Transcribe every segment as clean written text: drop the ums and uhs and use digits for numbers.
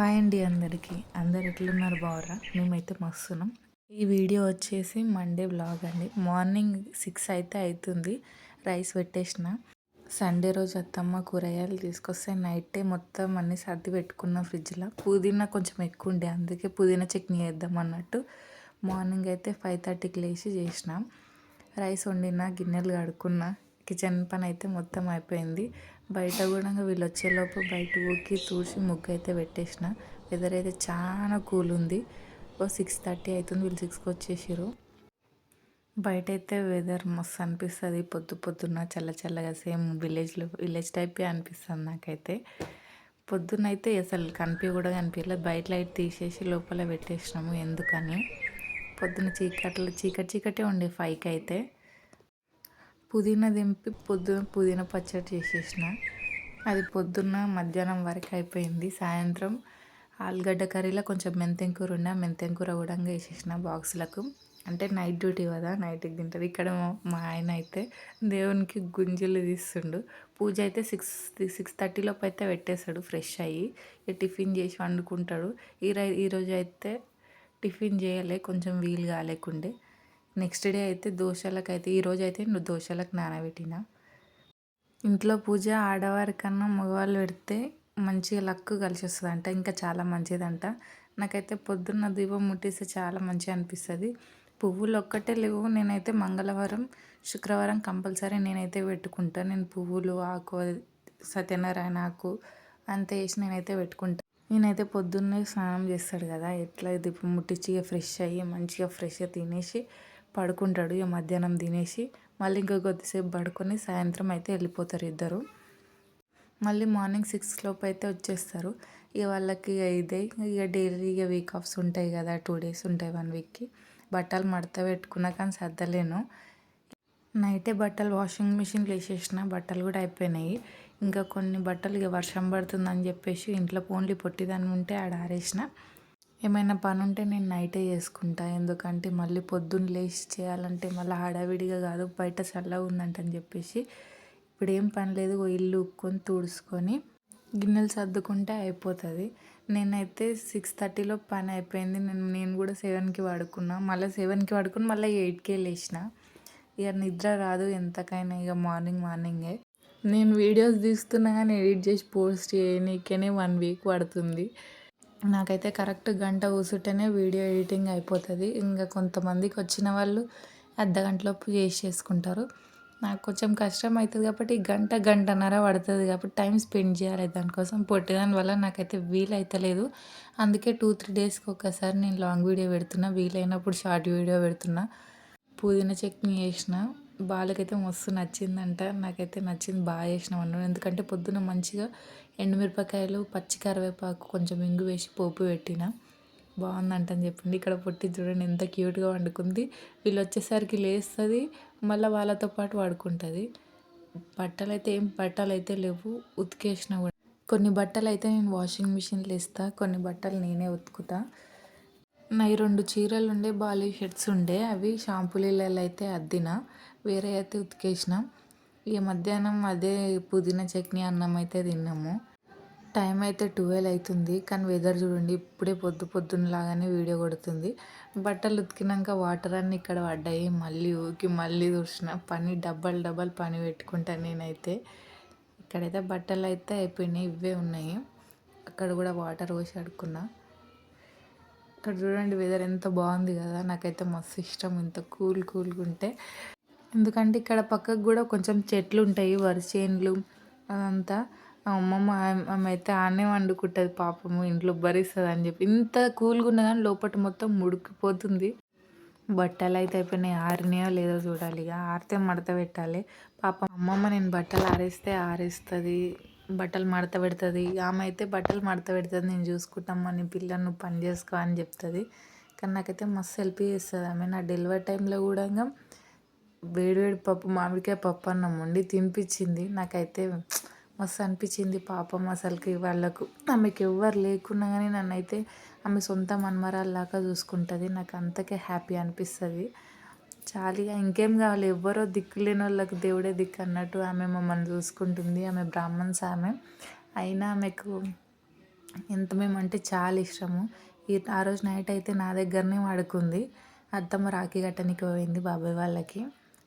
Hi అండి అందరికీ. అందరు ఎట్లున్నారు బాగుర్రా? మేమైతే మస్తున్నాం. ఈ వీడియో వచ్చేసి మండే వ్లాగ్ అండి. మార్నింగ్ 6 అయితే అవుతుంది. రైస్ పెట్టేసిన. సండే రోజు అత్తమ్మ కూరగాయలు తీసుకొస్తే నైటే మొత్తం అన్నీ సర్ది పెట్టుకున్న ఫ్రిడ్జ్లో. పుదీనా కొంచెం ఎక్కువ ఉండే, అందుకే పుదీనా చట్నీ వేద్దాం అన్నట్టు మార్నింగ్ అయితే 5:30కి లేచి చేసిన. రైస్ వండిన, గిన్నెలు కడుక్కున్న, కిచెన్ పని అయితే మొత్తం అయిపోయింది. బయట కూడా వీళ్ళు వచ్చేలోపు బయట ఊకి తూడ్చి ముగ్గు అయితే పెట్టేసిన. వెదర్ అయితే చాలా కూల్ ఉంది. 6:30 అవుతుంది, వీళ్ళు 6కి వచ్చేసారు. బయట అయితే వెదర్ మస్తు అనిపిస్తుంది. పొద్దున్న చల్ల చల్లగా సేమ్ విలేజ్ టైపే అనిపిస్తుంది నాకైతే. పొద్దున్నైతే అసలు కూడా కనిపించలేదు. బయట లైట్ తీసేసి లోపల పెట్టేసినాము. ఎందుకని పొద్దున్న చీకటే ఉండే 5కి అయితే. పుదీనా దింపి పుదీనా పచ్చడి చేసేసిన. అది పొద్దున్న మధ్యాహ్నం వరకు అయిపోయింది. సాయంత్రం ఆలుగడ్డ కర్రీలో కొంచెం మెంతెం కూర ఉండే, మెంతెం కూర కూడా వేసేసిన బాక్సులకు. అంటే నైట్ డ్యూటీ కదా, నైట్కి తింటారు. ఇక్కడ మా ఆయన అయితే దేవునికి గుంజలు తీస్తుండు. పూజ అయితే 6:30 లోపు అయితే పెట్టేస్తాడు ఫ్రెష్ అయ్యి. టిఫిన్ చేసి వండుకుంటాడు. ఈరోజు అయితే టిఫిన్ చేయలే, కొంచెం వీలు కాలేకుండే. నెక్స్ట్ డే అయితే దోశలకైతే ఈరోజు అయితే దోశలకు నానబెట్టిన. ఇంట్లో పూజ ఆడవారికన్నా మగవాళ్ళు పెడితే మంచిగా లక్ కలిసి వస్తుందంట, ఇంకా చాలా మంచిదంట. నాకైతే పొద్దున్న దీపం ముట్టిస్తే చాలా మంచిగా అనిపిస్తుంది. పువ్వులు ఒక్కటే లేవు. నేనైతే మంగళవారం, శుక్రవారం కంపల్సరీ నేనైతే పెట్టుకుంటాను. నేను పువ్వులు, ఆకు, సత్యనారాయణ ఆకు అంతా వేసి నేనైతే పెట్టుకుంటాను. నేనైతే పొద్దున్నే స్నానం చేస్తాడు కదా, ఎట్లా దీపం ముట్టించి ఫ్రెష్ అయ్యి మంచిగా ఫ్రెష్గా తినేసి పడుకుంటాడు. మధ్యాహ్నం తినేసి మళ్ళీ ఇంకా కొద్దిసేపు పడుకొని సాయంత్రం అయితే వెళ్ళిపోతారు ఇద్దరు. మళ్ళీ మార్నింగ్ 6 లోపు అయితే వచ్చేస్తారు. వాళ్ళకి ఇదే డైలీ వీక్ ఆఫ్స్ ఉంటాయి కదా, 2 days ఉంటాయి 1 weekకి. బట్టలు మడత పెట్టుకున్నా కానీ సర్దలేను. నైటే బట్టలు వాషింగ్ మిషన్లో వేసేసిన. బట్టలు కూడా అయిపోయినాయి. ఇంకా కొన్ని బట్టలు వర్షం పడుతుందని చెప్పేసి ఇంట్లో ఓన్లీ పొట్టిదాన్ని ఉంటే ఆడ ఆరేసిన. ఏమైనా పని ఉంటే నేను నైటే చేసుకుంటా. ఎందుకంటే మళ్ళీ పొద్దున్న లేచి చేయాలంటే మళ్ళీ హడావిడిగా కాదు, బయట చల్లగా ఉందంటని చెప్పేసి ఇప్పుడు ఏం పని లేదు. ఇల్లు ఉక్కొని తుడుచుకొని గిన్నెలు సర్దుకుంటే అయిపోతుంది. నేనైతే 6:30లో పని అయిపోయింది. నేను కూడా 7కి పడుకున్నా. మళ్ళీ 7కి పడుకుని మళ్ళీ 8కే లేచిన. ఇక నిద్ర రాదు ఎంతకైనా. ఇక మార్నింగే నేను వీడియోస్ తీస్తున్నా కానీ ఎడిట్ చేసి పోస్ట్ చేయనీకనే 1 week పడుతుంది. నాకైతే కరెక్ట్ గంట కూర్చుంటేనే వీడియో ఎడిటింగ్ అయిపోతుంది. ఇంకా కొంతమందికి వచ్చిన వాళ్ళు అర్ధగంటలోపు చేసుకుంటారు. నాకు కొంచెం కష్టం అవుతుంది కాబట్టి గంటన్నర పడుతుంది కాబట్టి టైం స్పెండ్ చేయాలి దానికోసం. పొట్టిదాని వల్ల నాకైతే వీలు అవుతలేదు. అందుకే 2-3 daysకి ఒకసారి నేను లాంగ్ వీడియో పెడుతున్నా, వీలైనప్పుడు షార్ట్ వీడియో పెడుతున్నా. పుదీనా చట్నీ చేసిన. బాలకైతే మస్తు నచ్చిందంట. నాకైతే నచ్చింది, బాగా చేసినాం అన్నాడు. ఎందుకంటే పొద్దున మంచిగా ఎండుమిరపకాయలు, పచ్చి కరివేపాకు, కొంచెం ఇంగు వేసి పోపు పెట్టిన. బాగుందంటని చెప్పింది. ఇక్కడ పొట్టి చూడండి ఎంత క్యూట్గా వండుకుంది. వీళ్ళు వచ్చేసరికి లేస్తుంది, మళ్ళీ వాళ్ళతో పాటు పడుకుంటుంది. బట్టలు అయితే లేవు, ఉతికేసిన కూడా. కొన్ని బట్టలు అయితే నేను వాషింగ్ మిషన్లో వేస్తా, కొన్ని బట్టలు నేనే ఉతుకుతా. నావి 2 చీరలు ఉండే, బాలీ షర్ట్స్ ఉండే, అవి షాంపూ నీళ్ళలో అయితే అద్దిన, వేరే అయితే ఉతికేసిన. ఇక మధ్యాహ్నం అదే పుదీనా చట్నీ అన్నం అయితే తిన్నాము. టైం అయితే 12 అవుతుంది. కానీ వెదర్ చూడండి, ఇప్పుడే పొద్దున్నలాగానే వీడియో కొడుతుంది. బట్టలు ఉతికినాక వాటర్ అన్నీ ఇక్కడ పడ్డాయి. మళ్ళీ చూసిన పని డబల్ పని పెట్టుకుంటాను నేనైతే. ఇక్కడైతే బట్టలు అయితే అయిపోయినాయి, ఇవే ఉన్నాయి. అక్కడ కూడా వాటర్ పోసి అడుక్కున్నా. ఇక్కడ చూడండి వెదర్ ఎంత బాగుంది కదా, నాకైతే మస్తు ఇష్టం ఇంత కూల్గా ఉంటే. ఎందుకంటే ఇక్కడ పక్కకు కూడా కొంచెం చెట్లు ఉంటాయి, వరి చేనులు అదంతా. అమ్మమ్మ ఆమె అయితే ఆనే వండుకుంటుంది పాపము, ఇంట్లో భరిస్తుంది అని చెప్పి. ఇంత కూల్గా ఉన్నా కానీ లోపల మొత్తం ముడికిపోతుంది. బట్టలు అయితే అయిపోయినాయి, ఆరినాయో లేదో చూడాలి. ఇక ఆరితే మడత పెట్టాలి. పాపం అమ్మమ్మ నేను బట్టలు ఆరేస్తుంది, బట్టలు మడత పెడుతుంది. ఆమె అయితే బట్టలు మడత పెడుతుంది, నేను చూసుకుంటామ్మా, నీ పిల్లని నువ్వు పని చేసుకో అని చెప్తుంది. కానీ నాకైతే మస్తు హెల్ప్ చేస్తుంది ఆమె. నా డెలివరీ టైంలో కూడా వేడివేడి మామిడికాయ పప్పు అన్నం వండి తినిపించింది. నాకైతే మస్తు అనిపించింది. పాపం అసలుకి వాళ్ళకు, ఆమెకి ఎవ్వరు లేకున్నా కానీ నన్నైతే ఆమె సొంత మన్మరాల్లాగా చూసుకుంటుంది. నాకు అంతకే హ్యాపీ అనిపిస్తుంది. చాలీగా ఇంకేం కావాలి, ఎవ్వరో దిక్కులేని వాళ్ళకి దేవుడే దిక్కు అన్నట్టు ఆమె మమ్మల్ని చూసుకుంటుంది. ఆమె బ్రాహ్మణ్స్ ఆమె అయినా ఆమెకు ఎంత మేమంటే చాలా ఇష్టము. ఆ రోజు నైట్ అయితే నా దగ్గరనే పడుకుంది. అత్తమ్మ రాఖీ కట్టనికి పోయింది బాబాయ్ వాళ్ళకి.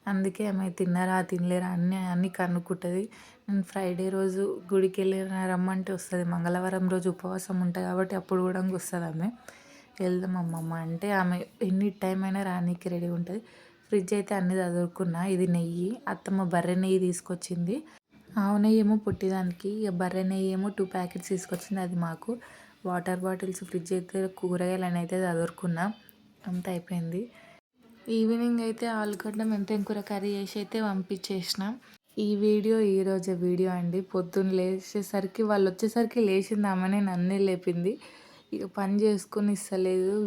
అందుకే ఆమె తిన్నారా తినలేరా అన్నీ అన్నీ కనుక్కుంటుంది. నేను ఫ్రైడే రోజు గుడికి వెళ్ళి రమ్మంటే వస్తుంది. మంగళవారం రోజు ఉపవాసం ఉంటుంది కాబట్టి అప్పుడు కూడా వస్తుంది ఆమె. వెళ్దాం అమ్మమ్మ అంటే ఆమె ఎన్ని టైం అయినా రానీకి రెడీ ఉంటుంది. ఫ్రిడ్జ్ అయితే అన్నీ చదువుకున్నా. ఇది నెయ్యి, అత్తమ్మ బర్రె నెయ్యి తీసుకొచ్చింది. ఆవు నెయ్యి ఏమో పుట్టిదానికి, ఇక బర్రె నెయ్యి ఏమో 2 ప్యాకెట్స్ తీసుకొచ్చింది. అది మాకు. వాటర్ బాటిల్స్, ఫ్రిడ్జ్ అయితే కూరగాయలని అయితే చదువుకున్నా. అంత అయిపోయింది. ఈవినింగ్ అయితే ఆలుగడ్డ మెంతెం కూర కర్రీ చేసి అయితే పంపించేసిన. ఈ వీడియో ఈరోజు వీడియో అండి. పొద్దున్న లేచేసరికి వాళ్ళు వచ్చేసరికి లేచింది ఆమెనే, నన్నే లేపింది. ఇక పని చేసుకుని ఇస్తలేదు.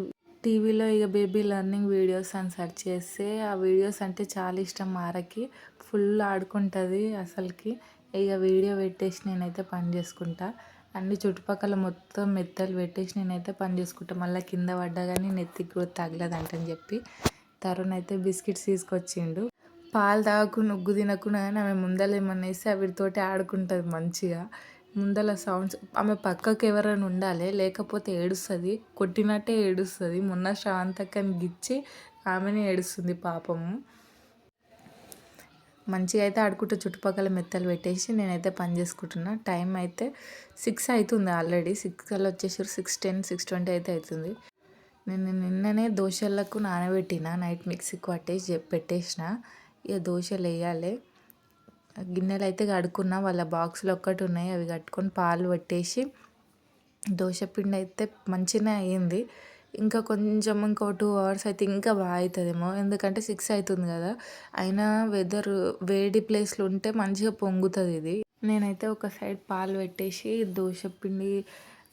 టీవీలో ఇక బేబీ లెర్నింగ్ వీడియోస్ అని సెర్చ్ చేస్తే ఆ వీడియోస్ అంటే చాలా ఇష్టం మారకి. ఫుల్ ఆడుకుంటుంది అసలుకి. ఇక వీడియో పెట్టేసి నేనైతే పని చేసుకుంటా. అన్ని చుట్టుపక్కల మొత్తం మెత్తలు పెట్టేసి నేనైతే పని చేసుకుంటా. మళ్ళీ కింద పడ్డా కానీ నెత్తికి కూడా తగలదంటని చెప్పి తరుణ్ అయితే బిస్కెట్స్ తీసుకొచ్చిండు. పాలు తాగకు నుగ్గు తినకుండా కానీ ఆమె ముందర ఏమన్నా వేస్తే వీటితోటి ఆడుకుంటుంది మంచిగా. ముందల సౌండ్స్, ఆమె పక్కకు ఎవరైనా ఉండాలి, లేకపోతే ఏడుస్తుంది. కొట్టినట్టే ఏడుస్తుంది. మొన్న శ్రావంతక్కని గిచ్చి ఆమెనే ఏడుస్తుంది పాపము. మంచిగా అయితే ఆడుకుంటూ చుట్టుపక్కల మెత్తలు పెట్టేసి నేనైతే పని చేసుకుంటున్నా. టైం అయితే 6 అవుతుంది ఆల్రెడీ. 6 కల్లా వచ్చేసారు. 6:10, 6:20 అయితే అవుతుంది. నేను నిన్ననే దోశలకు నానబెట్టిన, నైట్ మిక్సీకి పట్టేసి పెట్టేసిన. ఇక దోశలు వేయాలి. గిన్నెలు అయితే కడుక్కున్నా. వాళ్ళ బాక్సులు ఒక్కటి ఉన్నాయి, అవి కట్టుకొని పాలు పెట్టేసి దోశ పిండి అయితే మంచిగానే అయ్యింది. ఇంకా కొంచెం ఇంకో 2 అవర్స్ అయితే ఇంకా బాగా అవుతుందేమో, ఎందుకంటే 6 అవుతుంది కదా. అయినా వెదర్ వేడి ప్లేస్లో ఉంటే మంచిగా పొంగుతుంది ఇది. నేనైతే ఒక సైడ్ పాలు పెట్టేసి దోశ పిండి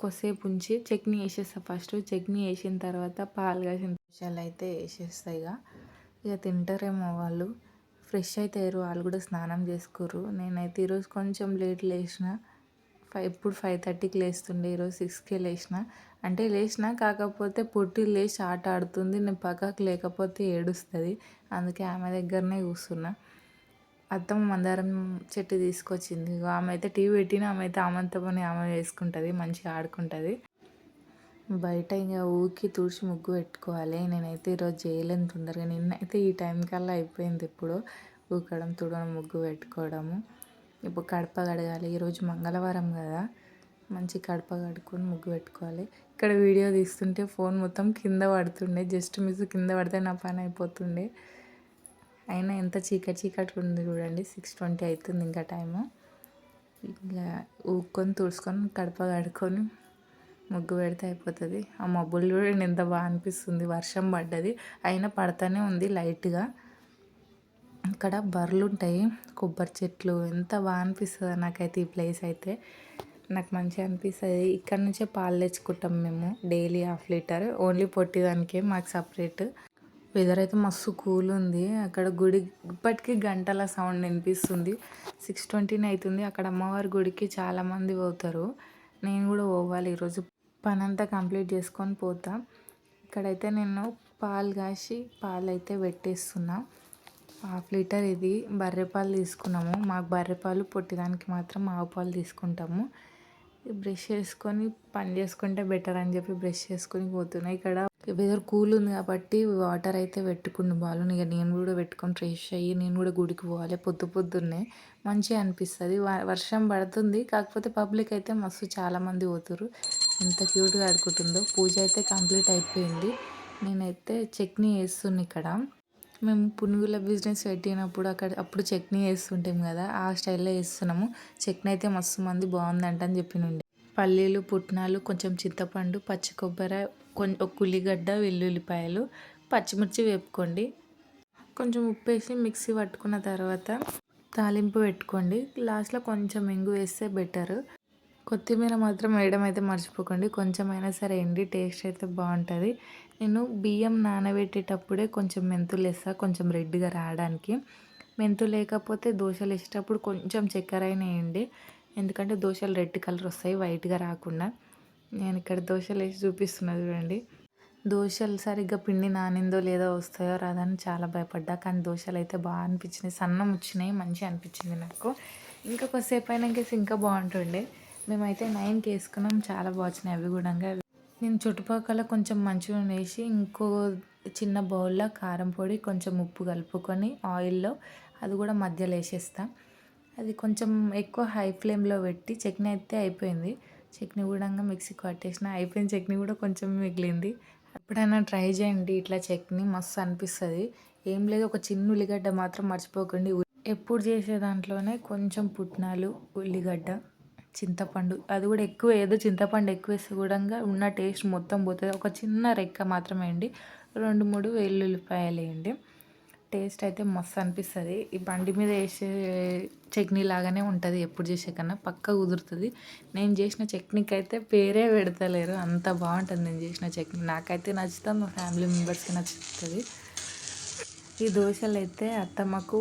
కొద్దిసేపు ఉంచి చట్నీ వేసేస్తాను. ఫస్ట్ చట్నీ వేసిన తర్వాత పాలు కాసిన దోశలు అయితే వేసేస్తాయి. ఇక తింటారేమో వాళ్ళు. ఫ్రెష్ అయితే అయ్యారు, వాళ్ళు కూడా స్నానం చేసుకోరు. నేనైతే ఈరోజు కొంచెం లేట్ లేచిన. ఇప్పుడు 5:30కి లేస్తుండే, ఈరోజు 6కే లేచిన. అంటే లేచిన, కాకపోతే పొట్టి లేచి ఆట ఆడుతుంది. నేను పక్కకు లేకపోతే ఏడుస్తుంది. అందుకే ఆమె దగ్గరనే కూర్చున్నా. అత్తమ్మ మందారం చెట్టు తీసుకొచ్చింది. ఆమె అయితే టీవీ పెట్టిన, ఆమె అయితే ఆమంత పని ఆమె వేసుకుంటుంది, మంచిగా ఆడుకుంటుంది. బయట ఇంకా ఊకి తుడిచి ముగ్గు పెట్టుకోవాలి. నేనైతే ఈరోజు చేయలేను తొందరగా. నిన్నైతే ఈ టైం కల్లా అయిపోయింది. ఇప్పుడు ఊకడం, తుడవడం, ముగ్గు పెట్టుకోవడము. ఇప్పుడు కడప కడగాలి. ఈరోజు మంగళవారం కదా, మంచి కడప కడుక్కొని ముగ్గు పెట్టుకోవాలి. ఇక్కడ వీడియో తీస్తుంటే ఫోన్ మొత్తం కింద పడుతుండే. జస్ట్ మిస్ కింద పడితే నా పని అయిపోతుండే. అయినా ఎంత చీకటి చీకటి ఉంది చూడండి. 6:20 అవుతుంది ఇంకా టైము. ఇంకా ఊక్కొని తుడుచుకొని కడప కడుక్కొని ముగ్గు పెడితే అయిపోతుంది. ఆ మబ్బులు చూడండి ఎంత బాగా అనిపిస్తుంది. వర్షం పడ్డది, అయినా పడతానే ఉంది లైట్గా. ఇక్కడ బర్రెలు ఉంటాయి, కొబ్బరి చెట్లు, ఎంత బాగా అనిపిస్తుందో నాకైతే ఈ ప్లేస్ అయితే. నాకు మంచిగా అనిపిస్తుంది. ఇక్కడ నుంచే పాలు తెచ్చుకుంటాం మేము డైలీ 1/2 లీటర్. ఓన్లీ పొట్టిదానికే మాకు సపరేట్. వెదర్ అయితే మస్తు కూల్ ఉంది. అక్కడ గుడి ఇప్పటికీ గంటల సౌండ్ వినిపిస్తుంది. 6:20 అవుతుంది. అక్కడ అమ్మవారి గుడికి చాలామంది పోతారు. నేను కూడా పోవాలి ఈరోజు. పని అంతా కంప్లీట్ చేసుకొని పోతా. ఇక్కడైతే నేను పాలు కాసి పాలు అయితే పెట్టేస్తున్నా. 1/2 లీటర్ ఇది బర్రె పాలు తీసుకున్నాము. మాకు బర్రె పాలు, పొట్టిదానికి మాత్రం ఆవు పాలు తీసుకుంటాము. బ్రష్ చేసుకొని పని చేసుకుంటే బెటర్ అని చెప్పి బ్రష్ చేసుకొని పోతున్నాయి. ఇక్కడ వెదర్ కూల్ ఉంది కాబట్టి వాటర్ అయితే పెట్టుకున్న బాలు. ఇక నేను కూడా పెట్టుకొని ఫ్రెష్ అయ్యి నేను కూడా గుడికి పోవాలి. పొద్దున్నే మంచిగా అనిపిస్తుంది. వర్షం పడుతుంది, కాకపోతే పబ్లిక్ అయితే మస్తు చాలామంది పోతున్నారు. ఎంత క్యూట్గా ఆడుకుంటుందో. పూజ అయితే కంప్లీట్ అయిపోయింది. నేనైతే చట్నీ వేస్తున్నా ఇక్కడ. మేము పునుగుల బిజినెస్ పెట్టినప్పుడు అప్పుడు చట్నీ వేస్తుంటాం కదా, ఆ స్టైల్లో వేస్తున్నాము. చట్నీ అయితే మస్తు మంది బాగుందంట అని చెప్పినుండే. పల్లీలు, పుట్నాలు, కొంచెం చింతపండు, పచ్చి కొబ్బరి, ఒక ఉల్లిగడ్డ, వెల్లుల్లిపాయలు, పచ్చిమిర్చి వేపుకోండి. కొంచెం ఉప్పు వేసి మిక్సీ పట్టుకున్న తర్వాత తాలింపు పెట్టుకోండి. లాస్ట్లో కొంచెం ఇంగు వేస్తే బెటర్. కొత్తిమీర మాత్రం వేయడం అయితే మర్చిపోకండి. కొంచెమైనా సరే వేయండి, టేస్ట్ అయితే బాగుంటుంది. నేను బియ్యం నానబెట్టేటప్పుడే కొంచెం మెంతులు వేస్తాను, కొంచెం రెడ్గా రావడానికి. మెంతులు లేకపోతే దోశలు వేసేటప్పుడు కొంచెం చక్కెర అయినా వేయండి, ఎందుకంటే దోశలు రెడ్ కలర్ వస్తాయి, వైట్గా రాకుండా. నేను ఇక్కడ దోశలు వేసి చూపిస్తున్నా చూడండి. దోశలు సరిగ్గా పిండి నానిందో లేదో వస్తాయో రాదని చాలా భయపడ్డా, కానీ దోశలు అయితే బాగా అనిపించినాయి. సన్నం వచ్చినాయి, మంచిగా అనిపించింది నాకు. ఇంకా కొద్దిసేపు అయినాక ఇంకా బాగుంటుండే. మేమైతే 9కి వేసుకున్నాం. చాలా బాగా వచ్చినాయి అవి కూడా. నేను చుట్టుపక్కల కొంచెం మంచినూనె వేసి ఇంకో చిన్న బౌల్లో కారం పొడి కొంచెం ఉప్పు కలుపుకొని ఆయిల్లో అది కూడా మధ్యలో వేసేస్తా. అది కొంచెం ఎక్కువ హై ఫ్లేమ్లో పెట్టి చట్నీ అయితే అయిపోయింది. చట్నీ కూడా మిక్సీకి పట్టేసిన. అయిపోయిన చట్నీ కూడా కొంచెం మిగిలింది. ఎప్పుడైనా ట్రై చేయండి ఇట్లా చట్నీ, మస్తు అనిపిస్తుంది. ఏం లేదు, ఒక చిన్న ఉల్లిగడ్డ మాత్రం మర్చిపోకండి. ఎప్పుడు చేసే దాంట్లోనే కొంచెం పుట్నాలు, ఉల్లిగడ్డ, చింతపండు, అది కూడా ఎక్కువ ఏదో చింతపండు ఎక్కువ వేస్తే కూడా ఉన్న టేస్ట్ మొత్తం పోతుంది. ఒక చిన్న రెక్క మాత్రమే వేయండి. 2-3 వెల్లుల్లిపాయలు వేయండి. టేస్ట్ అయితే మస్తు అనిపిస్తుంది. ఈ బండి మీద వేసే చట్నీ లాగానే ఉంటుంది. ఎప్పుడు చేసే కన్నా పక్కా కుదురుతుంది. నేను చేసిన చట్నీకి అయితే పేరే పెడతలేరు, అంత బాగుంటుంది నేను చేసిన చట్నీ. నాకైతే నచ్చుతుంది, మా ఫ్యామిలీ మెంబర్స్కి నచ్చుతుంది. ఈ దోశలు అయితే అత్తమ్మకు,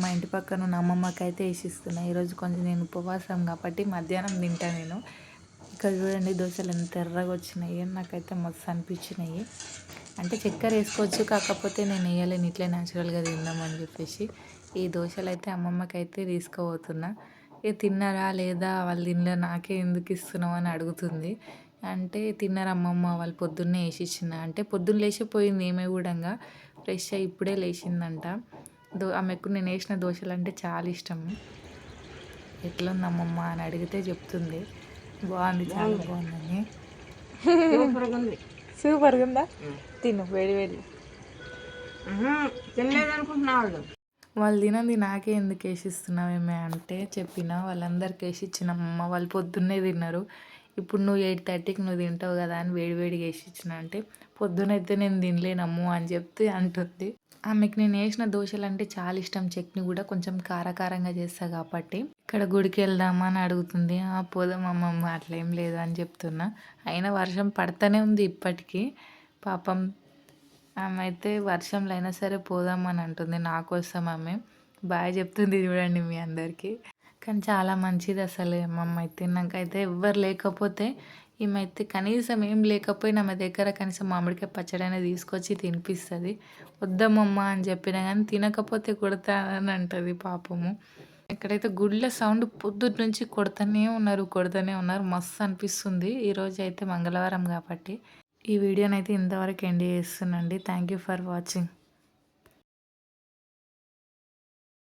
మా ఇంటి పక్కన ఉన్న అమ్మమ్మకి అయితే వేసిస్తున్నాయి. ఈరోజు కొంచెం నేను ఉపవాసం కాబట్టి మధ్యాహ్నం తింటా నేను. ఇక్కడ చూడండి దోశలు ఎంత ఎర్రగా వచ్చినాయి. నాకైతే మస్తు అనిపించినాయి. అంటే చక్కెర వేసుకోవచ్చు, కాకపోతే నేను వేయలేను, ఇట్లే న్యాచురల్గా తిందామని చెప్పేసి. ఈ దోశలు అయితే అమ్మమ్మకి అయితే తీసుకుపోతున్నా. ఇక తిన్నారా లేదా, వాళ్ళు తినలే నాకే ఎందుకు ఇస్తున్నావు అని అడుగుతుంది. అంటే తిన్నారు అమ్మమ్మ, వాళ్ళు పొద్దున్నే వేసి ఇచ్చిన. అంటే పొద్దున్న లేచిపోయింది ఈమె కూడా, ఫ్రెష్ అయ్యి ఇప్పుడే లేచిందంట. ఆమెకు నేను వేసిన దోశలు అంటే చాలా ఇష్టం. ఎట్లుంది అమ్మమ్మ అని అడిగితే చెప్తుంది బాగుంది, చాలా బాగుందని. సూపర్గా ఉందా? తిను, వేడి వేడి. వాళ్ళు తినంది నాకే ఎందుకు వేసిస్తున్నావేమే అంటే చెప్పిన. వాళ్ళందరికీ వేసి ఇచ్చినమ్మమ్మ, వాళ్ళు పొద్దున్నే తిన్నారు. ఇప్పుడు నువ్వు 8:30కి నువ్వు తింటావు కదా అని వేడివేడిగా వేసి ఇచ్చిన. అంటే పొద్దునైతే నేను తినలేనమ్ము అని చెప్తే అంటుంది. ఆమెకు నేను వేసిన దోశలు అంటే చాలా ఇష్టం. చట్నీ కూడా కొంచెం కారకారంగా చేస్తా కాబట్టి. ఇక్కడ గుడికి వెళ్దామా అని అడుగుతుంది. పోదాం అమ్మమ్మ, అట్లా ఏం లేదు అని చెప్తున్నా. అయినా వర్షం పడుతూనే ఉంది ఇప్పటికీ. పాపం ఆమె అయితే వర్షంలో అయినా సరే పోదామని అంటుంది. నా కోసం ఆమె బాయ్ చెప్తుంది చూడండి మీ అందరికీ. కానీ చాలా మంచిది అసలు అమ్మమ్మ అయితే. నాకైతే ఎవ్వరు లేకపోతే ఈమైతే కనీసం ఏం లేకపోయినా ఆమె దగ్గర కనీసం మామిడికాయ పచ్చడి అనేది తీసుకొచ్చి తినిపిస్తుంది. వద్దమ్మమ్మ అని చెప్పినా కానీ తినకపోతే కొడతానని అంటుంది పాపము. ఇక్కడైతే గుళ్ళ సౌండ్ పొద్దుటి నుంచి కొడుతూనే ఉన్నారు. మస్తు అనిపిస్తుంది. ఈరోజు అయితే మంగళవారం కాబట్టి ఈ వీడియోనైతే ఇంతవరకు ఎండ్ చేస్తున్నానండి. Thank you for watching.